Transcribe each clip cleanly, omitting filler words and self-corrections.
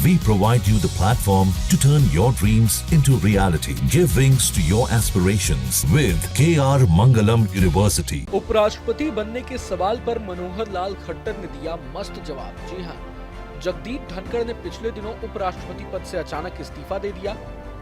We provide you the platform to turn your dreams into reality. Give wings to your aspirations with KR Mangalam University. उपराष्ट्रपति बनने के सवाल पर मनोहर लाल खट्टर ने दिया मस्त जवाब। जी हाँ, जगदीप धनखड़ ने पिछले दिनों उपराष्ट्रपति पद से अचानक इस्तीफा दे दिया।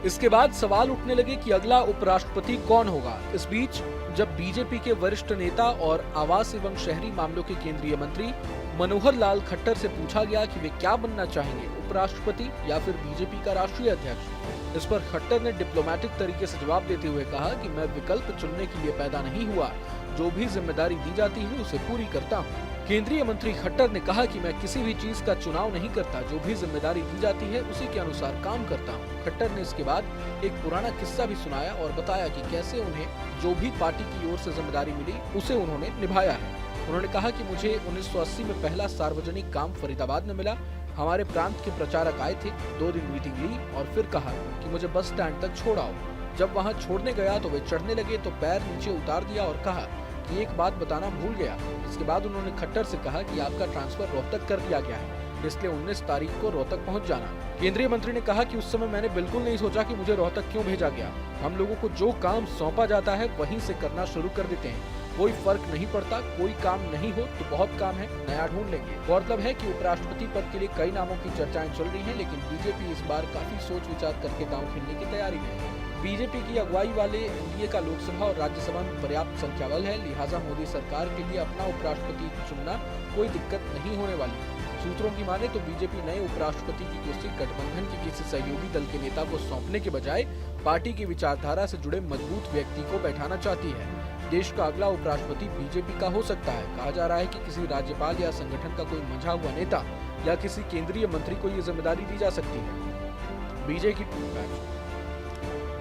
इसके बाद सवाल उठने लगे कि अगला उपराष्ट्रपति कौन होगा। इस बीच जब बीजेपी के वरिष्ठ नेता और आवास एवं शहरी मामलों के केंद्रीय मंत्री मनोहर लाल खट्टर से पूछा गया कि वे क्या बनना चाहेंगे, उपराष्ट्रपति या फिर बीजेपी का राष्ट्रीय अध्यक्ष। इस पर खट्टर ने डिप्लोमेटिक तरीके से जवाब देते हुए कहा कि मैं विकल्प चुनने के लिए पैदा नहीं हुआ, जो भी जिम्मेदारी दी जाती है उसे पूरी करता हूँ। केंद्रीय मंत्री खट्टर ने कहा कि मैं किसी भी चीज का चुनाव नहीं करता, जो भी जिम्मेदारी दी जाती है उसी के अनुसार काम करता हूँ। खट्टर ने इसके बाद एक पुराना किस्सा भी सुनाया और बताया कि कैसे उन्हें जो भी पार्टी की ओर से जिम्मेदारी मिली उसे उन्होंने निभाया है। उन्होंने कहा कि मुझे 1980 में पहला सार्वजनिक काम फरीदाबाद में मिला। हमारे प्रांत के प्रचारक आए थे, 2 दिन मीटिंग ली और फिर कहा कि मुझे बस स्टैंड तक छोड़ आओ। जब वहाँ छोड़ने गया तो वे चढ़ने लगे तो पैर नीचे उतार दिया और कहा कि एक बात बताना भूल गया। इसके बाद उन्होंने खट्टर से कहा कि आपका ट्रांसफर रोहतक कर दिया गया है, इसलिए 19 तारीख को रोहतक पहुंच जाना। केंद्रीय मंत्री ने कहा कि उस समय मैंने बिल्कुल नहीं सोचा कि मुझे रोहतक क्यों भेजा गया। हम लोगों को जो काम सौंपा जाता है वहीं से करना शुरू कर देते हैं, कोई फर्क नहीं पड़ता। कोई काम नहीं हो तो बहुत काम है, नया ढूंढ लेंगे। गौरतलब है कि उपराष्ट्रपति पद के लिए कई नामों की चर्चाएं चल रही हैं, लेकिन बीजेपी इस बार काफी सोच विचार करके दांव खेलने की तैयारी में है। बीजेपी की अगुवाई वाले एनडीए का लोकसभा और राज्यसभा में पर्याप्त संख्या बल है, लिहाजा मोदी सरकार के लिए अपना उपराष्ट्रपति चुनना कोई दिक्कत नहीं होने वाली। सूत्रों की माने तो बीजेपी नए उपराष्ट्रपति की कुर्सी गठबंधन के किसी सहयोगी दल के नेता को सौंपने के बजाय पार्टी की विचारधारा से जुड़े मजबूत व्यक्ति को बैठाना चाहती है। देश का अगला उपराष्ट्रपति बीजेपी का हो सकता है। कहा जा रहा है कि किसी राज्यपाल या संगठन का कोई मंझा हुआ नेता या किसी केंद्रीय मंत्री को ये जिम्मेदारी दी जा सकती है।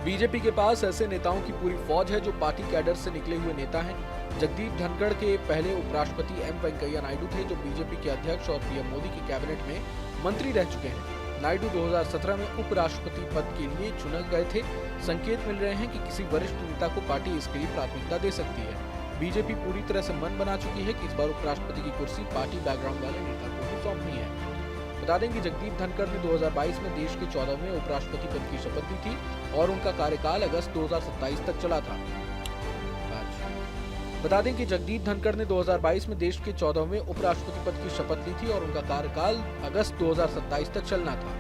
बीजेपी के पास ऐसे नेताओं की पूरी फौज है जो पार्टी कैडर से निकले हुए नेता हैं। जगदीप धनखड़ के पहले उपराष्ट्रपति एम वेंकैया नायडू थे, जो बीजेपी के अध्यक्ष और पीएम मोदी की कैबिनेट में मंत्री रह चुके हैं। नायडू 2017 में उपराष्ट्रपति पद के लिए चुने गए थे। संकेत मिल रहे हैं कि किसी वरिष्ठ नेता को पार्टी इसके लिए प्राथमिकता दे सकती है। बीजेपी पूरी तरह से मन बना चुकी है कि इस बार उपराष्ट्रपति की कुर्सी पार्टी बैकग्राउंड वाले नेता को ही सौंपनी है। बता दें कि जगदीप धनखड़ ने 2022 में देश के 14वें उपराष्ट्रपति पद की शपथ ली थी और उनका कार्यकाल अगस्त 2027 तक चला था। बता दें कि जगदीप धनखड़ ने 2022 में देश के 14वें उपराष्ट्रपति पद की शपथ ली थी और उनका कार्यकाल अगस्त 2027 तक चलना था।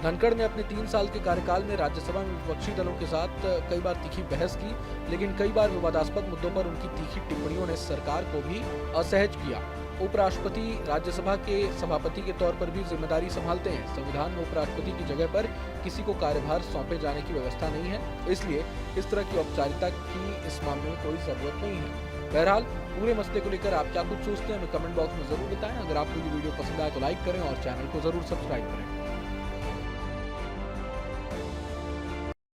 धनखड़ ने अपने 3 साल के कार्यकाल में राज्यसभा में विपक्षी दलों के साथ कई बार तीखी बहस की, लेकिन कई बार विवादास्पद मुद्दों पर उनकी तीखी टिप्पणियों ने सरकार को भी असहज किया। उपराष्ट्रपति राज्यसभा के सभापति के तौर पर भी जिम्मेदारी संभालते हैं। संविधान में उपराष्ट्रपति की जगह पर किसी को कार्यभार सौंपे जाने की व्यवस्था नहीं है, इसलिए इस तरह की औपचारिकता की इस मामले में कोई जरूरत नहीं है। बहरहाल पूरे मसले को लेकर आप क्या कुछ सोचते हैं हमें कमेंट बॉक्स में जरूर बताएं। अगर आपको ये वीडियो पसंद आए तो लाइक करें और चैनल को जरूर सब्सक्राइब करें।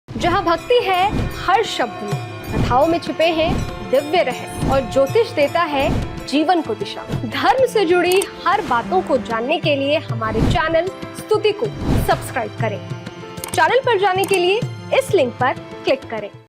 जहाँ भक्ति है हर शब्द में, कथाओं में छिपे हैं दिव्य रहस्य और ज्योतिष देता है जीवन को दिशा। धर्म से जुड़ी हर बातों को जानने के लिए हमारे चैनल स्तुति को सब्सक्राइब करें। चैनल पर जाने के लिए इस लिंक पर क्लिक करें।